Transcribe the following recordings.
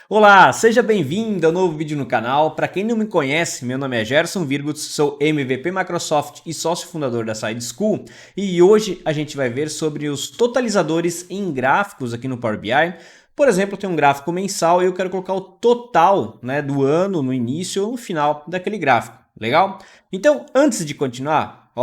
Olá, seja bem-vindo ao novo vídeo no canal. Para quem não me conhece, meu nome é Gerson Virguts, sou MVP Microsoft e sócio fundador da Side School e hoje a gente vai ver sobre os totalizadores em gráficos aqui no Power BI. Por exemplo, eu tenho um gráfico mensal e eu quero colocar o total, do ano no início ou no final daquele gráfico. Legal? Então, antes de continuar,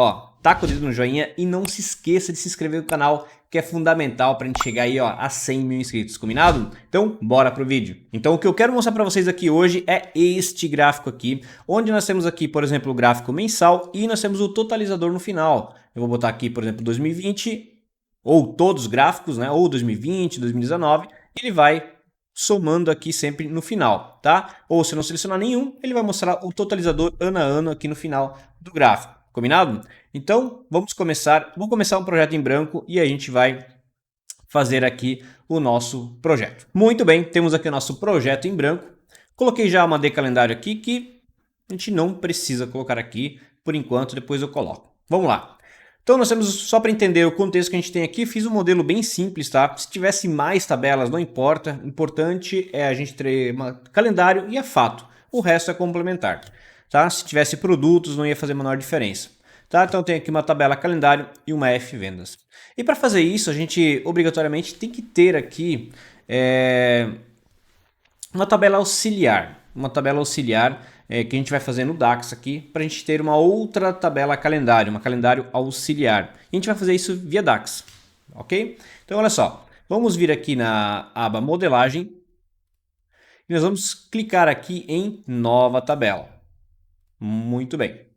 taca o dedo no joinha e não se esqueça de se inscrever no canal, que é fundamental para a gente chegar aí a 100 mil inscritos, combinado? Então, bora pro vídeo. Então, o que eu quero mostrar para vocês aqui hoje é este gráfico aqui, onde nós temos aqui, por exemplo, o gráfico mensal e nós temos o totalizador no final. Eu vou botar aqui, por exemplo, 2020, ou todos os gráficos, ou 2020, 2019, e ele vai somando aqui sempre no final, tá? Ou se não selecionar nenhum, ele vai mostrar o totalizador ano a ano aqui no final do gráfico, combinado? Então, vamos começar. Vou começar um projeto em branco e a gente vai fazer aqui o nosso projeto. Muito bem, temos aqui o nosso projeto em branco. Coloquei já uma decalendário aqui que a gente não precisa colocar aqui por enquanto, depois eu coloco. Vamos lá. Então nós temos, só para entender o contexto que a gente tem aqui, fiz um modelo bem simples, tá? Se tivesse mais tabelas, não importa. O importante é a gente ter um calendário e é fato. O resto é complementar, tá? Se tivesse produtos, não ia fazer a menor diferença. Tá? Então tem aqui uma tabela calendário e uma F vendas. E para fazer isso, a gente obrigatoriamente tem que ter aqui uma tabela auxiliar. Uma tabela auxiliar que a gente vai fazer no DAX aqui, para a gente ter uma outra tabela calendário, uma calendário auxiliar. E a gente vai fazer isso via DAX, ok? Então olha só, vamos vir aqui na aba modelagem e nós vamos clicar aqui em nova tabela. Muito bem.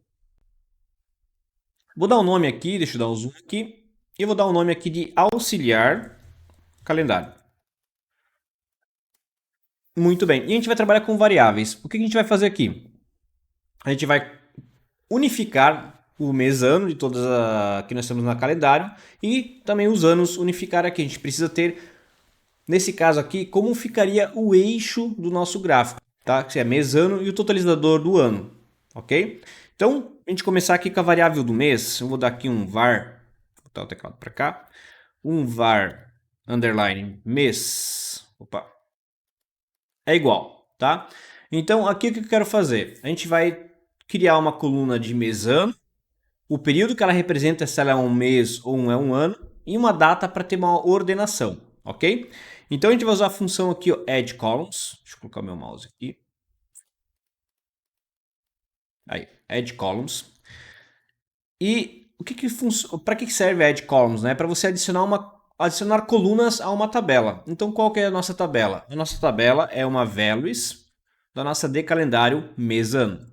Vou dar um nome aqui, deixa eu dar um zoom aqui, e vou dar um nome aqui de auxiliar calendário. Muito bem, e a gente vai trabalhar com variáveis. O que a gente vai fazer aqui? A gente vai unificar o mês ano de todas que nós temos no calendário e também os anos unificar aqui. A gente precisa ter, nesse caso aqui, como ficaria o eixo do nosso gráfico, tá? Que é mês ano e o totalizador do ano, ok? Então, a gente começar aqui com a variável do mês, eu vou dar aqui um var, vou botar o teclado para cá, um var underline mês, opa, é igual, tá? Então, aqui o que eu quero fazer? A gente vai criar uma coluna de mês ano, o período que ela representa, se ela é um mês ou é um ano, e uma data para ter uma ordenação, ok? Então a gente vai usar a função aqui, add columns. Deixa eu colocar o meu mouse aqui. Aí, add columns. E para que serve add columns? Né? Para você adicionar colunas a uma tabela. Então qual que é a nossa tabela? A nossa tabela é uma values da nossa decalendário mês-ano.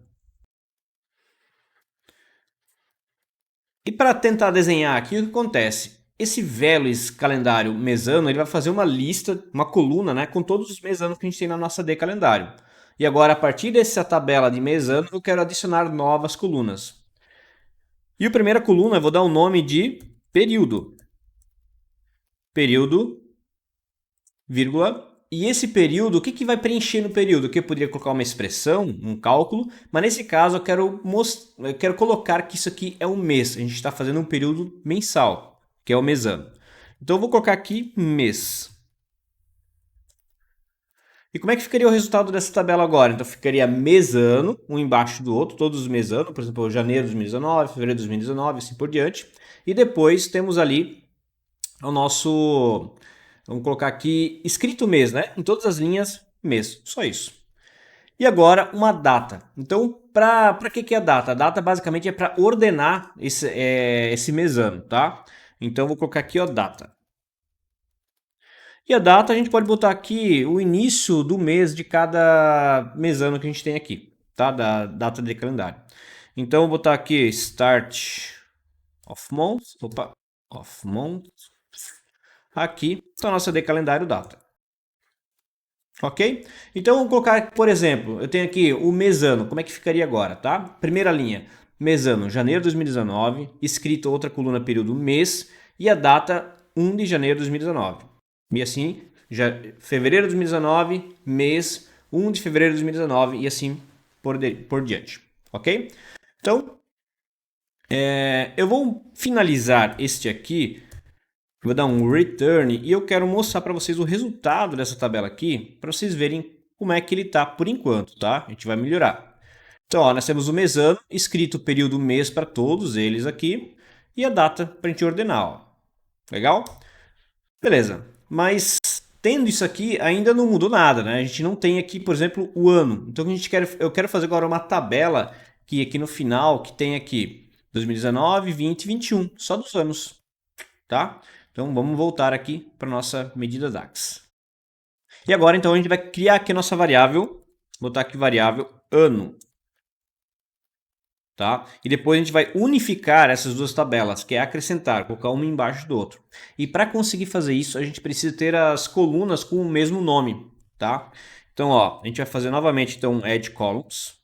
E para tentar desenhar aqui, o que acontece? Esse values calendário mês-ano, ele vai fazer uma lista, uma coluna, né, com todos os mês-anos que a gente tem na nossa decalendário. E agora, a partir dessa tabela de mês-ano, eu quero adicionar novas colunas. E a primeira coluna, eu vou dar o nome de período. Período, vírgula. E esse período, o que vai preencher no período? Que eu poderia colocar uma expressão, um cálculo, mas nesse caso eu quero colocar que isso aqui é um mês. A gente está fazendo um período mensal, que é o mês-ano. Então eu vou colocar aqui mês. E como é que ficaria o resultado dessa tabela agora? Então ficaria mês-ano, um embaixo do outro, todos os mês-ano, por exemplo, janeiro de 2019, fevereiro de 2019, assim por diante. E depois temos ali o nosso, vamos colocar aqui, escrito mês, né? Em todas as linhas, mês, só isso. E agora uma data. Então, para que é a data? A data basicamente é para ordenar esse mês-ano, tá? Então, vou colocar aqui, data. E a data a gente pode botar aqui o início do mês de cada mês-ano que a gente tem aqui, tá? Da data de calendário. Então, eu vou botar aqui start of month, of month. Aqui está a nossa de calendário data. Ok? Então, vamos colocar, por exemplo, eu tenho aqui o mês-ano. Como é que ficaria agora, tá? Primeira linha, mês-ano, janeiro de 2019, escrito outra coluna período mês e a data 1 de janeiro de 2019. E assim, fevereiro de 2019, mês 1 de fevereiro de 2019 e assim por diante. Ok? Então, eu vou finalizar este aqui Vou dar um return e eu quero mostrar para vocês o resultado dessa tabela aqui, para vocês verem como é que ele está por enquanto, tá? A gente vai melhorar. Então, ó, nós temos o mês ano, escrito período mês para todos eles aqui, e a data para a gente ordenar, ó. Legal? Beleza. Mas tendo isso aqui, ainda não mudou nada, né? A gente não tem aqui, por exemplo, o ano. Então eu quero fazer agora uma tabela que aqui no final, que tem aqui 2019, 20 e 21, só dos anos, tá? Então vamos voltar aqui para nossa medida DAX. E agora então a gente vai criar aqui a nossa variável, botar aqui variável ano. Tá? E depois a gente vai unificar essas duas tabelas, que é acrescentar, colocar uma embaixo do outro. E para conseguir fazer isso, a gente precisa ter as colunas com o mesmo nome, tá? Então, ó, a gente vai fazer novamente então add columns.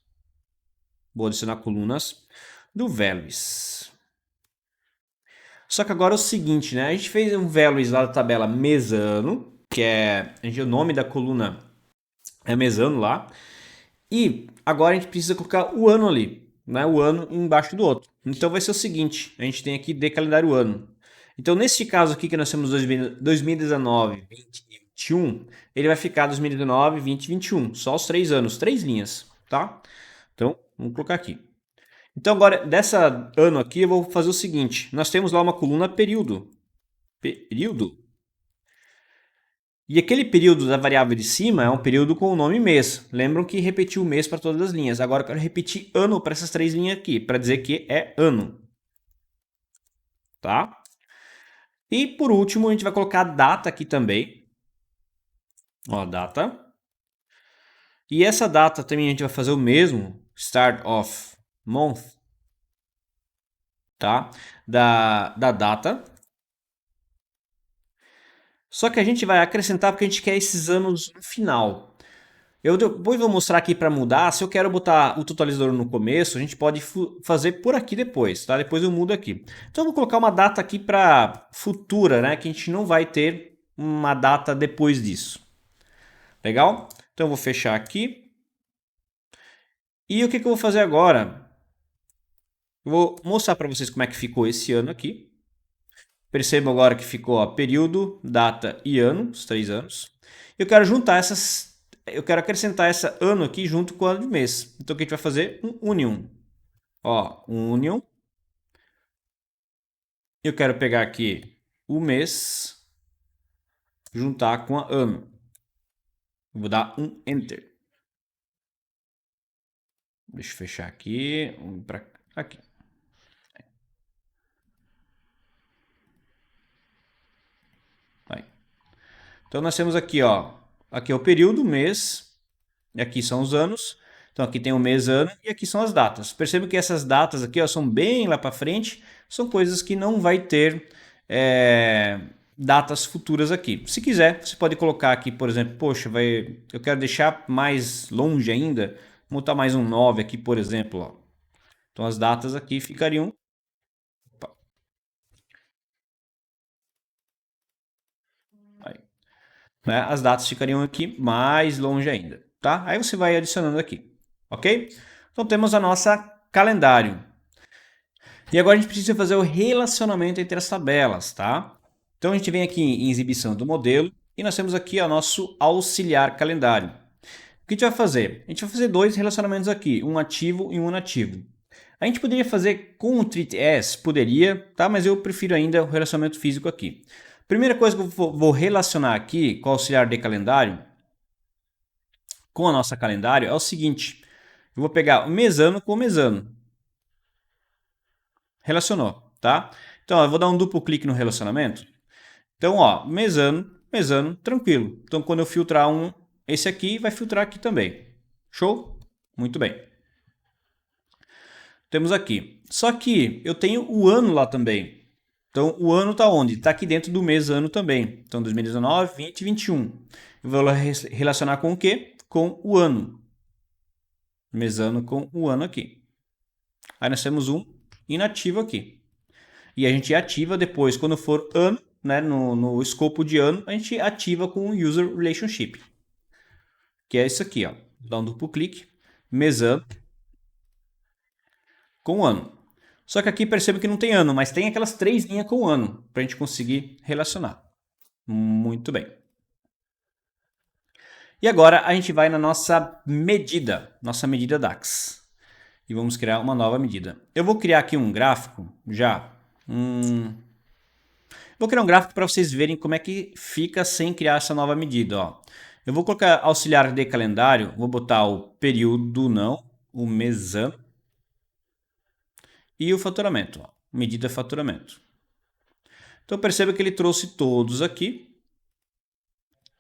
Vou adicionar colunas do values. Só que agora é o seguinte, né? A gente fez um values lá da tabela mês-ano, que é o nome da coluna é mês-ano lá. E agora a gente precisa colocar o ano ali, né? O ano embaixo do outro. Então vai ser o seguinte, a gente tem aqui de calendário ano. Então nesse caso aqui que nós temos 2019, 20 e 21, ele vai ficar 2019, 20 e 21. Só os 3 anos, 3 linhas, tá? Então vamos colocar aqui. Então agora, dessa ano aqui, eu vou fazer o seguinte. Nós temos lá uma coluna período. Período. E aquele período da variável de cima é um período com o nome mês. Lembram que repetiu o mês para todas as linhas. Agora eu quero repetir ano para essas 3 linhas aqui, para dizer que é ano. Tá? E por último, a gente vai colocar a data aqui também. Ó, data. E essa data também a gente vai fazer o mesmo. Start of month. Tá? Da data. Só que a gente vai acrescentar porque a gente quer esses anos no final. Eu depois vou mostrar aqui para mudar. Se eu quero botar o totalizador no começo, a gente pode fazer por aqui depois, tá? Depois eu mudo aqui. Então eu vou colocar uma data aqui para futura, né? Que a gente não vai ter uma data depois disso. Legal? Então eu vou fechar aqui. E o que eu vou fazer agora? Eu vou mostrar para vocês como é que ficou esse ano aqui. Percebam agora que ficou ó, período, data e ano, os 3 anos. Eu quero juntar essas, eu quero acrescentar essa ano aqui junto com o ano de mês. Então o que a gente vai fazer? Um union. Ó, union. Eu quero pegar aqui o mês, juntar com a ano. Vou dar um enter. Deixa eu fechar aqui, para aqui. Aí. Então nós temos aqui, ó, aqui é o período, mês, e aqui são os anos. Então aqui tem o mês, ano e aqui são as datas. Perceba que essas datas aqui ó, são bem lá para frente, são coisas que não vai ter datas futuras aqui. Se quiser, você pode colocar aqui, por exemplo, poxa, eu quero deixar mais longe ainda, vou botar mais um 9 aqui, por exemplo. Ó. Então as datas aqui ficariam... Opa. Aí. Né? As datas ficariam aqui mais longe ainda. Tá? Aí você vai adicionando aqui. Ok? Então temos a nossa calendário. E agora a gente precisa fazer o relacionamento entre as tabelas, tá? Então a gente vem aqui em exibição do modelo e nós temos aqui o nosso auxiliar calendário. O que a gente vai fazer? A gente vai fazer dois relacionamentos aqui, um ativo e um inativo. A gente poderia fazer com o treat as, poderia, tá? Mas eu prefiro ainda o relacionamento físico aqui. Primeira coisa que eu vou relacionar aqui com o auxiliar de calendário, com a nossa calendário, é o seguinte. Eu vou pegar o mês-ano com o mês-ano. Relacionou, tá? Então, eu vou dar um duplo clique no relacionamento. Então, ó, mês-ano, tranquilo. Então, quando eu filtrar esse aqui, vai filtrar aqui também. Show? Muito bem. Temos aqui. Só que eu tenho o ano lá também. Então, o ano está onde? Está aqui dentro do mês-ano também. Então, 2019, 20 e 21. Eu vou relacionar com o quê? Com o ano. Mês-ano com o ano aqui. Aí nós temos um inativo aqui. E a gente ativa depois, quando for ano, né, no escopo de ano, a gente ativa com o User Relationship. Que é isso aqui, ó. Dá um duplo clique, mês-ano com o ano. Só que aqui perceba que não tem ano, mas tem aquelas 3 linhas com ano para a gente conseguir relacionar. Muito bem. E agora a gente vai na nossa medida DAX. E vamos criar uma nova medida. Eu vou criar aqui um gráfico já. Vou criar um gráfico para vocês verem como é que fica sem criar essa nova medida. Ó. Eu vou colocar auxiliar de calendário, vou botar o período não, o mês ano e o faturamento. Ó. Medida faturamento. Então perceba que ele trouxe todos aqui.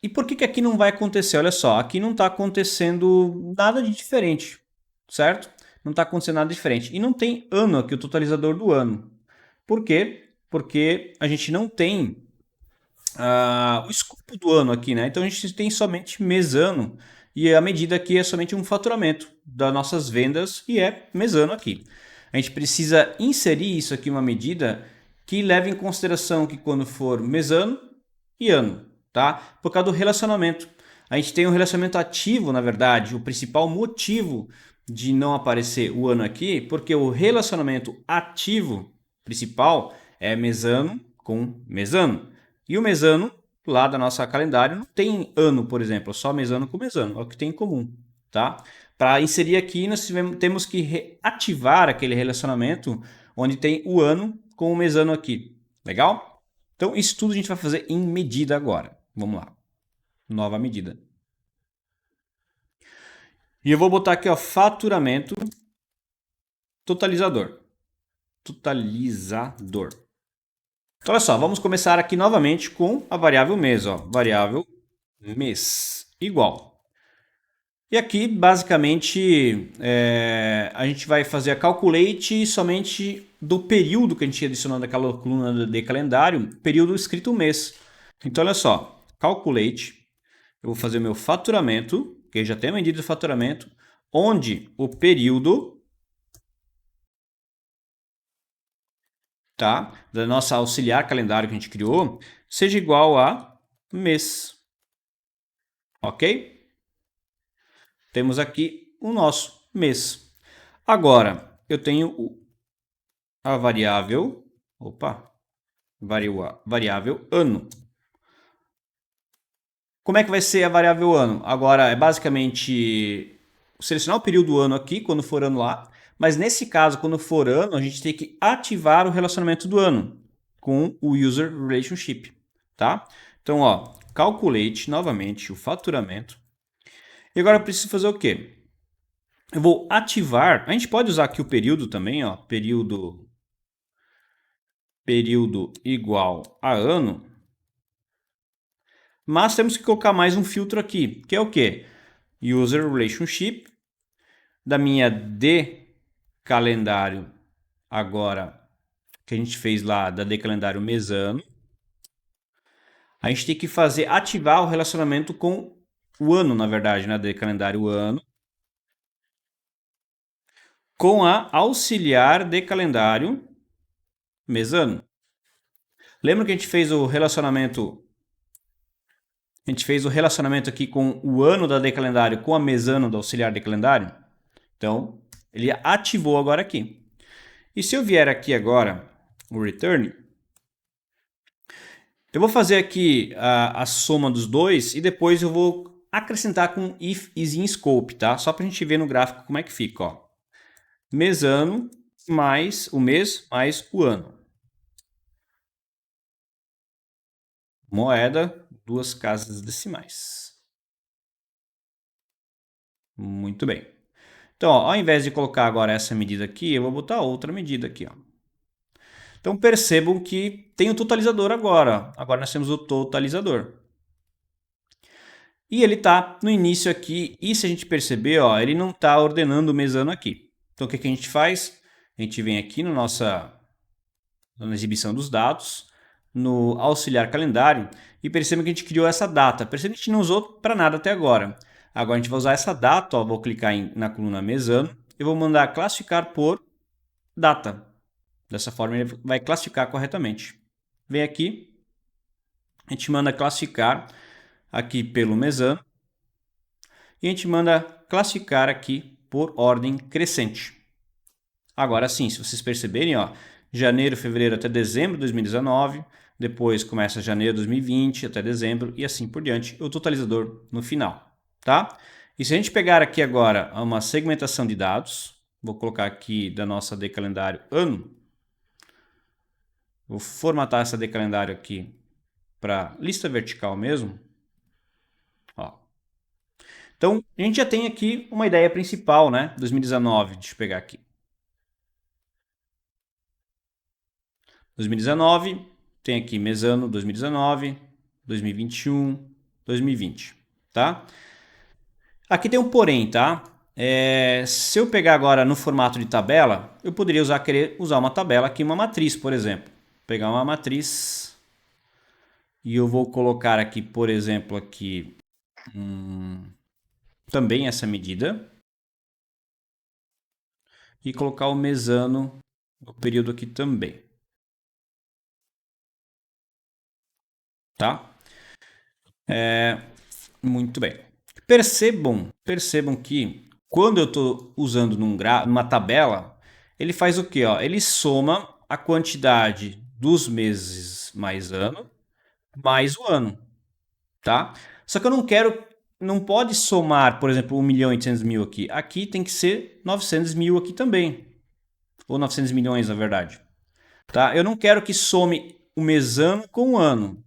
E por que aqui não vai acontecer? Olha só, aqui não está acontecendo nada de diferente, certo? Não está acontecendo nada diferente. E não tem ano aqui, o totalizador do ano. Por quê? Porque a gente não tem o escopo do ano aqui, né? Então a gente tem somente mês-ano. E a medida aqui é somente um faturamento das nossas vendas e é mês-ano aqui. A gente precisa inserir isso aqui uma medida que leve em consideração que quando for mês-ano e ano, tá? Por causa do relacionamento. A gente tem um relacionamento ativo, na verdade, o principal motivo de não aparecer o ano aqui, porque o relacionamento ativo principal é mês-ano com mês-ano. E o mês-ano, lá da nossa calendário, não tem ano, por exemplo, só mês-ano com mês-ano, é o que tem em comum, tá? Para inserir aqui, nós temos que reativar aquele relacionamento onde tem o ano com o mês-ano aqui, legal? Então, isso tudo a gente vai fazer em medida agora. Vamos lá. Nova medida. E eu vou botar aqui, ó, faturamento totalizador. Totalizador. Então, olha só, vamos começar aqui novamente com a variável mês. Ó. Variável mês igual. E aqui, basicamente, a gente vai fazer a calculate somente do período que a gente adicionou naquela coluna de calendário, período escrito mês. Então, olha só, calculate, eu vou fazer o meu faturamento, que já tem a medida de faturamento, onde o período, tá, da nossa auxiliar calendário que a gente criou, seja igual a mês. Ok? Temos aqui o nosso mês. Agora, eu tenho a variável, variável ano. Como é que vai ser a variável ano? Agora, é basicamente selecionar o período do ano aqui, quando for ano lá, mas nesse caso, quando for ano, a gente tem que ativar o relacionamento do ano com o user relationship, tá? Então, ó, calculate novamente o faturamento. E agora eu preciso fazer o quê? Eu vou ativar, a gente pode usar aqui o período também, ó, período igual a ano, mas temos que colocar mais um filtro aqui, que é o quê? User Relationship, da minha de calendário agora, que a gente fez lá da de calendário mês-ano, a gente tem que ativar o relacionamento com o ano, na verdade, né, de calendário ano, com a auxiliar de calendário mês-ano. Lembra que a gente fez o relacionamento? A gente fez o relacionamento aqui com o ano da de calendário com a mês-ano do auxiliar de calendário. Então, ele ativou agora aqui. E se eu vier aqui agora, o return, eu vou fazer aqui a soma dos dois e depois eu vou acrescentar com if is in scope, tá? Só para a gente ver no gráfico como é que fica, ó. Mês-ano mais o mês mais o ano. Moeda, 2 casas decimais. Muito bem. Então, ó, ao invés de colocar agora essa medida aqui, eu vou botar outra medida aqui. Ó. Então, percebam que tem o totalizador agora. Agora nós temos o totalizador. E ele está no início aqui, e se a gente perceber, ó, ele não está ordenando o mês-ano aqui. Então, o que a gente faz? A gente vem aqui na exibição dos dados, no auxiliar calendário, e percebam que a gente criou essa data. Percebam que a gente não usou para nada até agora. Agora a gente vai usar essa data, ó, vou clicar na coluna mês-ano, e vou mandar classificar por data. Dessa forma ele vai classificar corretamente. Vem aqui, a gente manda classificar aqui pelo mês-ano, e a gente manda classificar aqui por ordem crescente. Agora sim, se vocês perceberem, ó, janeiro, fevereiro até dezembro de 2019, depois começa janeiro de 2020 até dezembro e assim por diante, o totalizador no final, tá? E se a gente pegar aqui agora uma segmentação de dados, vou colocar aqui da nossa AD calendário ano, vou formatar essa AD calendário aqui para lista vertical mesmo, ó. Então, a gente já tem aqui uma ideia principal, né? 2019, deixa eu pegar aqui. 2019, tem aqui mês ano 2019, 2021, 2020, tá? Aqui tem um porém, tá? Se eu pegar agora no formato de tabela, eu poderia querer usar uma tabela aqui, uma matriz, por exemplo. Vou pegar uma matriz e eu vou colocar aqui, por exemplo, aqui também essa medida e colocar o mês ano, o período aqui também, tá? Muito bem. Percebam que quando eu estou usando numa tabela, ele faz o quê? Ó? Ele soma a quantidade dos meses mais ano, mais o ano, tá? Só que eu não quero, não pode somar, por exemplo, 1.800.000 aqui. Aqui tem que ser 900.000 aqui também, ou 900 milhões na verdade, tá? Eu não quero que some o mês ano com o ano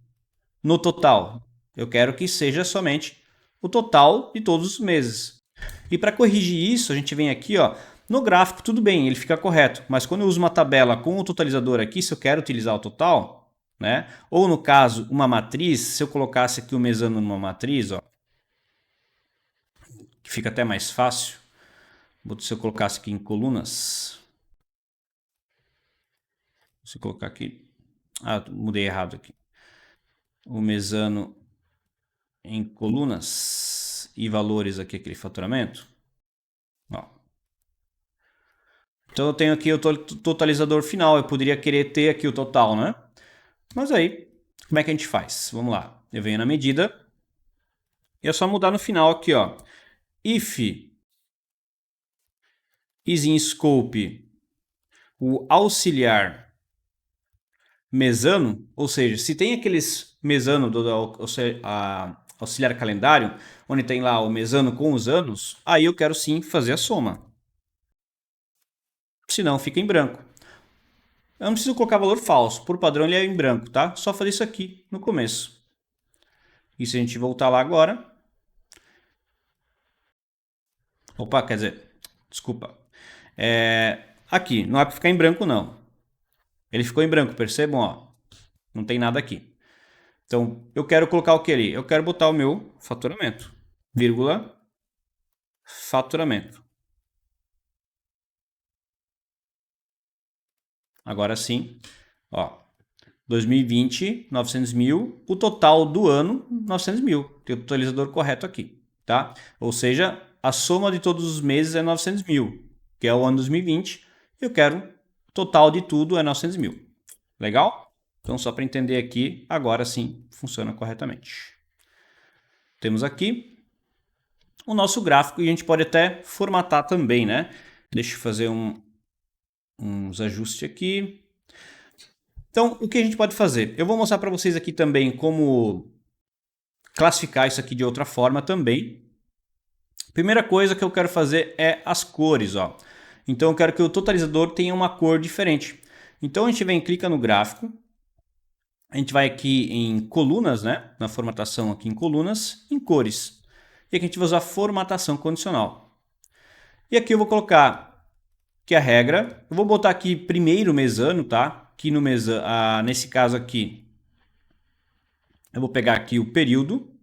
no total. Eu quero que seja somente o total de todos os meses. E para corrigir isso, a gente vem aqui, ó, no gráfico, tudo bem, ele fica correto, mas quando eu uso uma tabela com o totalizador aqui, se eu quero utilizar o total, né? Ou no caso, uma matriz, se eu colocasse aqui o mês ano numa matriz, ó, que fica até mais fácil, se eu colocasse aqui em colunas, se eu colocar aqui, mudei errado aqui, o mês ano em colunas e valores aqui, aquele faturamento, ó. Então eu tenho aqui o totalizador final, eu poderia querer ter aqui o total, né? Mas aí, como é que a gente faz? Vamos lá, eu venho na medida e é só mudar no final aqui, ó. If is in scope o auxiliar mesano, ou seja, se tem aqueles mesano do auxiliar calendário, onde tem lá o mesano com os anos, aí eu quero sim fazer a soma. Senão fica em branco. Eu não preciso colocar valor falso, por padrão ele é em branco, tá? Só fazer isso aqui no começo. E se a gente voltar lá agora... Opa, quer dizer, desculpa. Aqui, não é para ficar em branco não. Ele ficou em branco, percebam? Ó, não tem nada aqui. Então, eu quero colocar o que ali? Eu quero botar o meu faturamento, vírgula, faturamento. Agora sim, ó, 2020, 900 mil, o total do ano, 900 mil. Tem o totalizador correto aqui, tá? Ou seja, a soma de todos os meses é 900 mil, que é o ano 2020. Eu quero o total de tudo é 900 mil. Legal? Então, só para entender aqui, agora sim funciona corretamente. Temos aqui o nosso gráfico e a gente pode até formatar também, né? Deixa eu fazer uns ajustes aqui. Então, o que a gente pode fazer? Eu vou mostrar para vocês aqui também como classificar isso aqui de outra forma também. Primeira coisa que eu quero fazer é as cores, ó. Então, eu quero que o totalizador tenha uma cor diferente. Então, a gente vem, clica no gráfico. A gente vai aqui em colunas, né? Na formatação aqui em colunas, em cores. E aqui a gente vai usar formatação condicional. E aqui eu vou colocar que a regra, eu vou botar aqui primeiro mês ano, tá? Aqui no mês, nesse caso aqui, eu vou pegar aqui o período.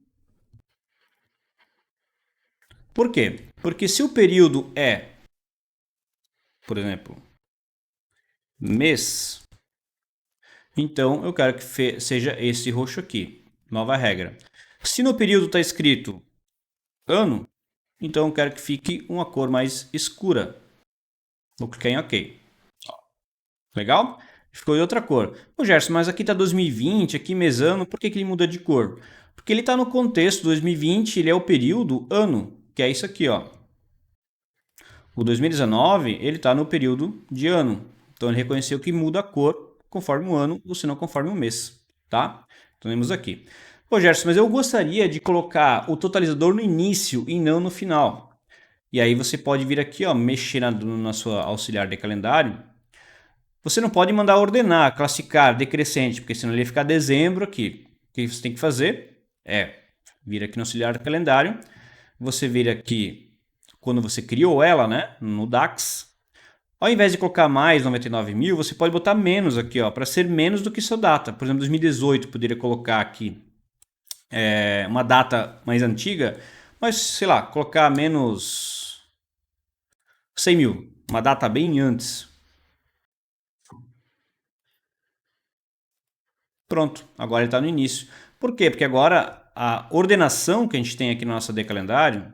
Por quê? Porque se o período é, por exemplo, mês, então eu quero que seja esse roxo aqui, nova regra. Se no período está escrito ano, então eu quero que fique uma cor mais escura. Vou clicar em OK. Legal? Ficou de outra cor. Ô Gerson, mas aqui está 2020, aqui mês ano, por que ele muda de cor? Porque ele está no contexto 2020, ele é o período ano, que é isso aqui, ó. O 2019, ele está no período de ano. Então, ele reconheceu que muda a cor conforme o ano, ou se não conforme o mês, tá? Então, temos aqui. Pô, Gerson, mas eu gostaria de colocar o totalizador no início e não no final. E aí você pode vir aqui, ó, mexer na sua auxiliar de calendário. Você não pode mandar ordenar, classificar, decrescente, porque senão ele ia ficar dezembro aqui. O que você tem que fazer é vir aqui no auxiliar de calendário. Você vir aqui quando você criou ela, né, no DAX. Ao invés de colocar mais 99 mil, você pode botar menos aqui, ó, para ser menos do que sua data. Por exemplo, 2018 poderia colocar aqui uma data mais antiga, mas sei lá, colocar menos 100 mil, uma data bem antes. Pronto, agora ele está no início. Por quê? Porque agora a ordenação que a gente tem aqui no nosso calendário,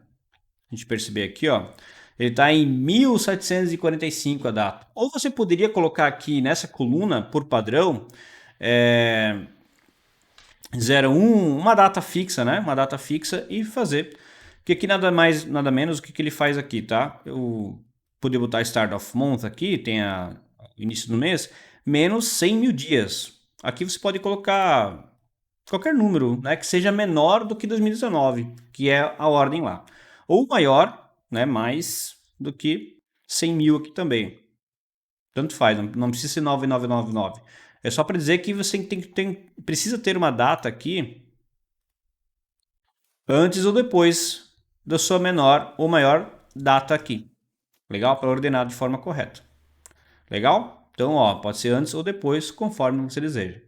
a gente perceber aqui, ó, ele está em 1745 a data. Ou você poderia colocar aqui nessa coluna, por padrão, 01, uma data fixa, né? Uma data fixa e fazer. Que aqui nada mais, nada menos, o que ele faz aqui, tá? Eu poderia botar Start of Month aqui, tem o início do mês, menos 100 mil dias. Aqui você pode colocar qualquer número, né, que seja menor do que 2019, que é a ordem lá. Ou maior, né, mais do que 100 mil aqui também. Tanto faz, não precisa ser 9999. É só para dizer que você precisa ter uma data aqui antes ou depois da sua menor ou maior data aqui. Legal? Para ordenar de forma correta. Legal? Então, ó, pode ser antes ou depois, conforme você deseja.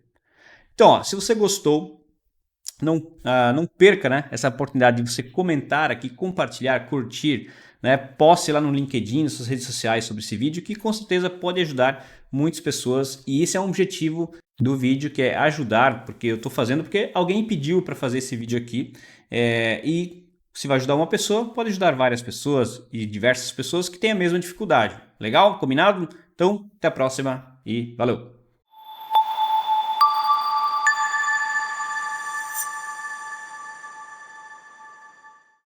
Então, ó, se você gostou, não perca, né, essa oportunidade de você comentar aqui, compartilhar, curtir, né, poste lá no LinkedIn, nas suas redes sociais sobre esse vídeo, que com certeza pode ajudar muitas pessoas. E esse é um objetivo do vídeo, que é ajudar, porque eu estou fazendo porque alguém pediu para fazer esse vídeo aqui. E se vai ajudar uma pessoa, pode ajudar várias pessoas e diversas pessoas que têm a mesma dificuldade. Legal? Combinado? Então, até a próxima e valeu!